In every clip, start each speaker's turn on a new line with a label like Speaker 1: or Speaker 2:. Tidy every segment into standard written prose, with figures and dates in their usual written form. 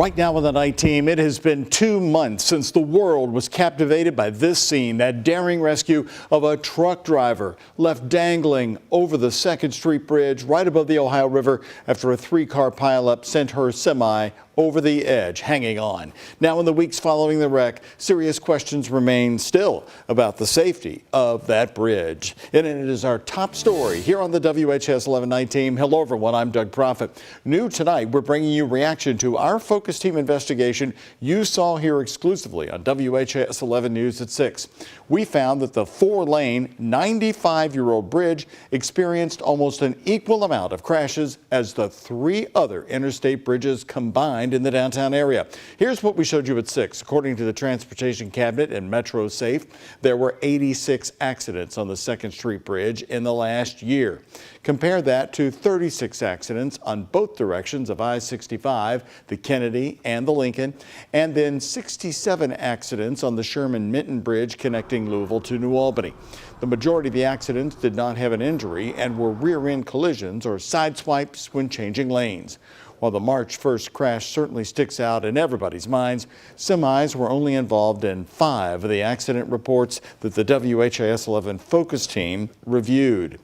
Speaker 1: Right now on the night team, it has been 2 months since the world was captivated by this scene, that daring rescue of a truck driver left dangling over the 2nd Street Bridge right above the Ohio River after a 3-car pileup sent her semi over the edge, hanging on. Now, in the weeks following the wreck, serious questions remain still about the safety of that bridge. And it is our top story here on the WHAS11 night team. Hello, everyone. I'm Doug Proffitt. New tonight, we're bringing you reaction to our focus team investigation you saw here exclusively on WHAS 11 News at 6. We found that the 4-lane, 95-year-old bridge experienced almost an equal amount of crashes as the 3 other interstate bridges combined in the downtown area. Here's what we showed you at 6. According to the Transportation Cabinet and Metro Safe, there were 86 accidents on the 2nd Street Bridge in the last year. Compare that to 36 accidents on both directions of I-65, the Kennedy and the Lincoln, and then 67 accidents on the Sherman-Minton Bridge connecting Louisville to New Albany. The majority of the accidents did not have an injury and were rear-end collisions or side swipes when changing lanes. While the March 1st crash certainly sticks out in everybody's minds, semis were only involved in 5 of the accident reports that the WHAS 11 focus team reviewed.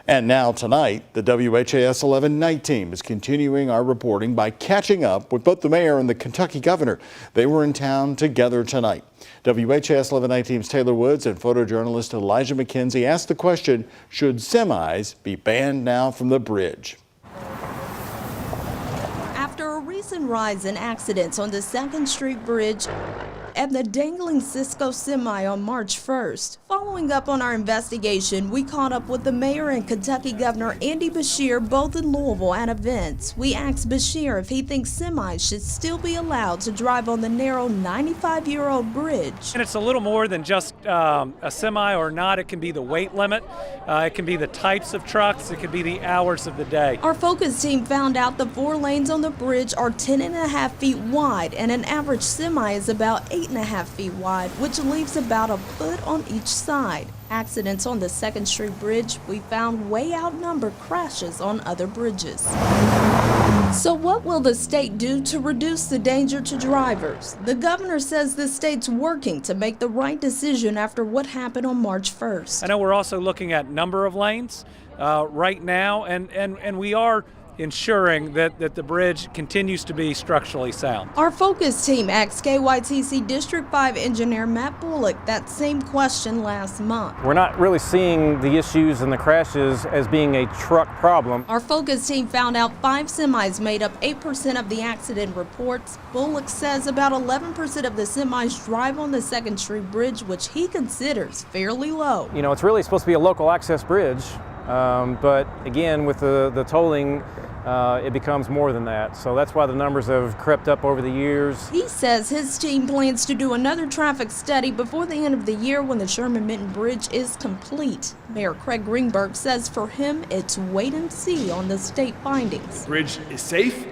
Speaker 1: And now tonight, the WHAS 11 night team is continuing our reporting by catching up with both the mayor and the Kentucky governor. They were in town together tonight. WHAS 11 night team's Taylor Woods and photojournalist Elijah McKenzie asked the question, should semis be banned now from the bridge?
Speaker 2: After a recent rise in accidents on the 2nd Street Bridge and the dangling Cisco semi on March 1st. Following up on our investigation, we caught up with the mayor and Kentucky Governor Andy Beshear, both in Louisville at events. We asked Beshear if he thinks semis should still be allowed to drive on the narrow 95-year-old bridge.
Speaker 3: And it's a little more than just a semi or not. It can be the weight limit, it can be the types of trucks, it could be the hours of the day.
Speaker 2: Our focus team found out the 4 lanes on the bridge are 10.5 feet wide, and an average semi is about 8.5 feet wide, which leaves about a foot on each side. Accidents on the 2nd Street Bridge we found way outnumber crashes on other bridges. So what will the state do to reduce the danger to drivers? The governor says the state's working to make the right decision after what happened on March 1st.
Speaker 3: I know we're also looking at number of lanes right now, and we are ensuring that the bridge continues to be structurally sound.
Speaker 2: Our focus team asked KYTC District 5 engineer Matt Bullock that same question last month.
Speaker 4: We're not really seeing the issues and the crashes as being a truck problem.
Speaker 2: Our focus team found out 5 semis made up 8% of the accident reports. Bullock says about 11% of the semis drive on the 2nd Street Bridge, which he considers fairly low.
Speaker 4: You know, it's really supposed to be a local access bridge, but again, with the tolling, it becomes more than that. So that's why the numbers have crept up over the years.
Speaker 2: He says his team plans to do another traffic study before the end of the year when the Sherman-Minton Bridge is complete. Mayor Craig Greenberg says for him, it's wait and see on the state findings.
Speaker 5: The bridge is safe.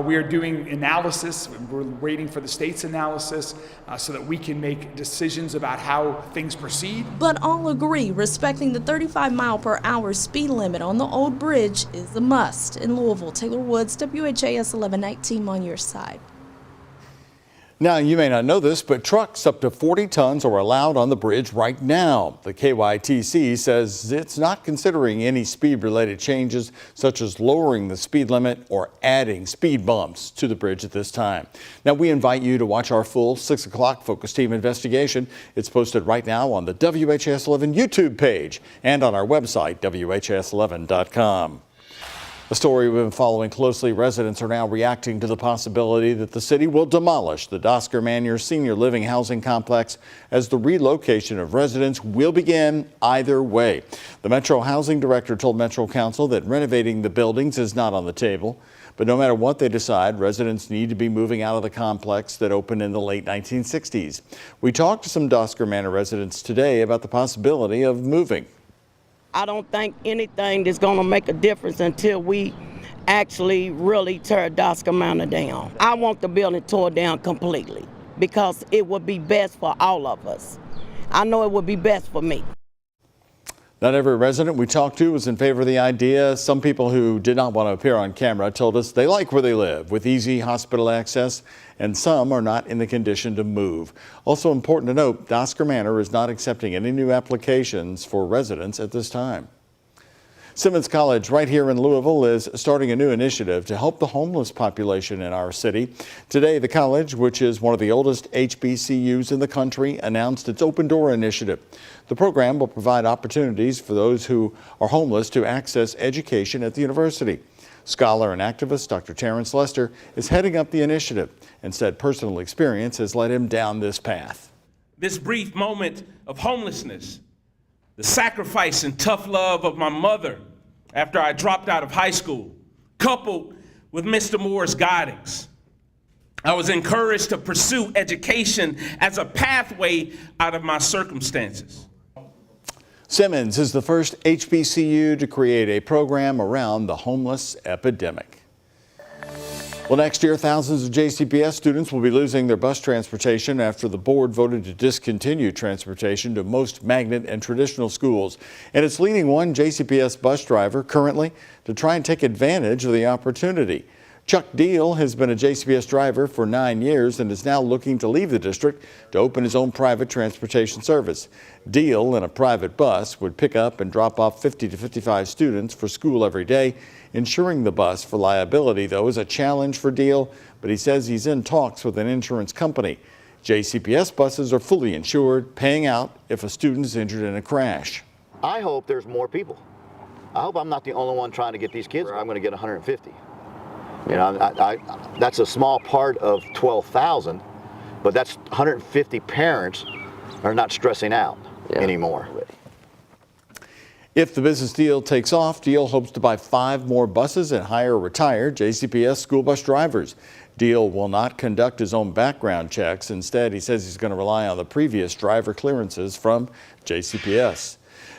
Speaker 5: We are doing analysis. We're waiting for the state's analysis so that we can make decisions about how things proceed.
Speaker 2: But all agree respecting the 35-mile-per-hour speed limit on the old bridge is a must. In Louisville, Taylor Woods, WHAS 11 night team on your side.
Speaker 1: Now, you may not know this, but trucks up to 40 tons are allowed on the bridge right now. The KYTC says it's not considering any speed-related changes, such as lowering the speed limit or adding speed bumps to the bridge at this time. Now, we invite you to watch our full 6 o'clock focus team investigation. It's posted right now on the WHAS 11 YouTube page and on our website, WHAS11.com. A story we've been following closely. Residents are now reacting to the possibility that the city will demolish the Dozier Manor senior living housing complex, as the relocation of residents will begin either way. The Metro Housing Director told Metro Council that renovating the buildings is not on the table. But no matter what they decide, residents need to be moving out of the complex that opened in the late 1960s. We talked to some Dozier Manor residents today about the possibility of moving.
Speaker 6: I don't think anything is going to make a difference until we actually really tear Dozier Manor down. I want the building torn down completely because it would be best for all of us. I know it would be best for me.
Speaker 1: Not every resident we talked to was in favor of the idea. Some people who did not want to appear on camera told us they like where they live with easy hospital access, and some are not in the condition to move. Also important to note, Dozier Manor is not accepting any new applications for residents at this time. Simmons College right here in Louisville is starting a new initiative to help the homeless population in our city. Today, the college, which is one of the oldest HBCUs in the country, announced its Open Door initiative. The program will provide opportunities for those who are homeless to access education at the university. Scholar and activist Dr. Terrence Lester is heading up the initiative and said personal experience has led him down this path.
Speaker 7: This brief moment of homelessness, the sacrifice and tough love of my mother after I dropped out of high school, coupled with Mr. Moore's guidance, I was encouraged to pursue education as a pathway out of my circumstances.
Speaker 1: Simmons is the first HBCU to create a program around the homeless epidemic. Well, next year, thousands of JCPS students will be losing their bus transportation after the board voted to discontinue transportation to most magnet and traditional schools. And it's leading one JCPS bus driver currently to try and take advantage of the opportunity. Chuck Deal has been a JCPS driver for 9 years and is now looking to leave the district to open his own private transportation service. Deal, in a private bus, would pick up and drop off 50 to 55 students for school every day. Insuring the bus for liability, though, is a challenge for Deal, but he says he's in talks with an insurance company. JCPS buses are fully insured, paying out if a student is injured in a crash.
Speaker 8: I hope there's more people. I hope I'm not the only one trying to get these kids. I'm going to get 150. You know, that's a small part of 12,000, but that's 150 parents are not stressing out anymore.
Speaker 1: If the business deal takes off, Deal hopes to buy 5 more buses and hire retired JCPS school bus drivers. Deal will not conduct his own background checks. Instead, he says he's going to rely on the previous driver clearances from JCPS.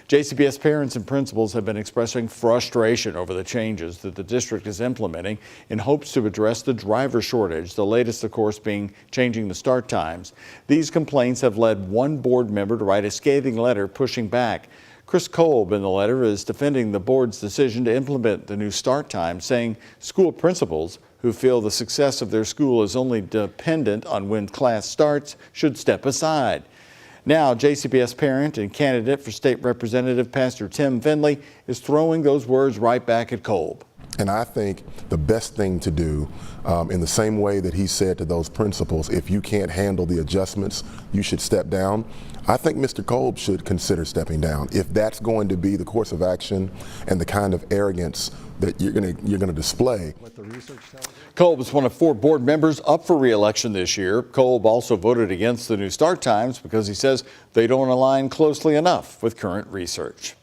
Speaker 1: JCPS parents and principals have been expressing frustration over the changes that the district is implementing in hopes to address the driver shortage, the latest, of course, being changing the start times. These complaints have led one board member to write a scathing letter pushing back. Chris Kolb in the letter is defending the board's decision to implement the new start time, saying school principals who feel the success of their school is only dependent on when class starts should step aside. Now, JCPS parent and candidate for state representative Pastor Tim Finley is throwing those words right back at Kolb.
Speaker 9: And I think the best thing to do, in the same way that he said to those principals, if you can't handle the adjustments, you should step down. I think Mr. Kolb should consider stepping down if that's going to be the course of action and the kind of arrogance that you're going to display.
Speaker 1: Kolb is one of 4 board members up for re-election this year. Kolb also voted against the new start times because he says they don't align closely enough with current research.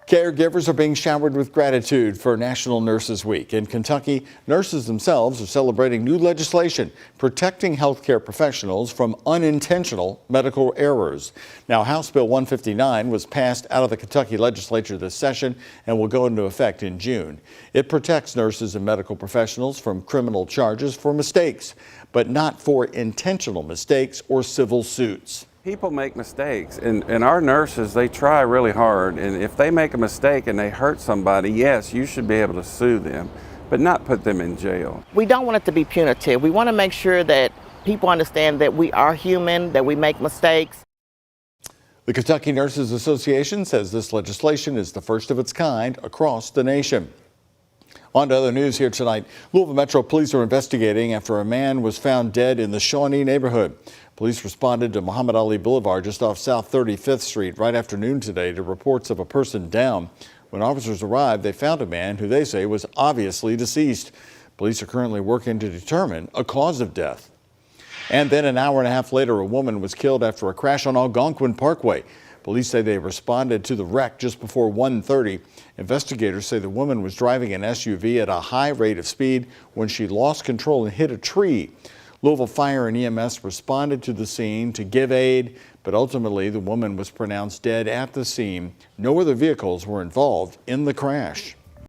Speaker 1: Caregivers are being showered with gratitude for National Nurses Week. In Kentucky, nurses themselves are celebrating new legislation protecting healthcare professionals from unintentional medical errors. Now, House Bill 159 was passed out of the Kentucky legislature this session and will go into effect in June. It protects nurses and medical professionals from criminal charges for mistakes, but not for intentional mistakes or civil suits.
Speaker 10: People make mistakes, and our nurses, they try really hard, and if they make a mistake and they hurt somebody, yes, you should be able to sue them, but not put them in jail.
Speaker 6: We don't want it to be punitive. We want to make sure that people understand that we are human, that we make mistakes.
Speaker 1: The Kentucky Nurses Association says this legislation is the first of its kind across the nation. On to other news here tonight. Louisville Metro Police are investigating after a man was found dead in the Shawnee neighborhood. Police responded to Muhammad Ali Boulevard just off South 35th Street right after noon today to reports of a person down. When officers arrived, they found a man who they say was obviously deceased. Police are currently working to determine a cause of death. And then an hour and a half later, a woman was killed after a crash on Algonquin Parkway. Police say they responded to the wreck just before 1:30. Investigators say the woman was driving an SUV at a high rate of speed when she lost control and hit a tree. Louisville Fire and EMS responded to the scene to give aid, but ultimately the woman was pronounced dead at the scene. No other vehicles were involved in the crash.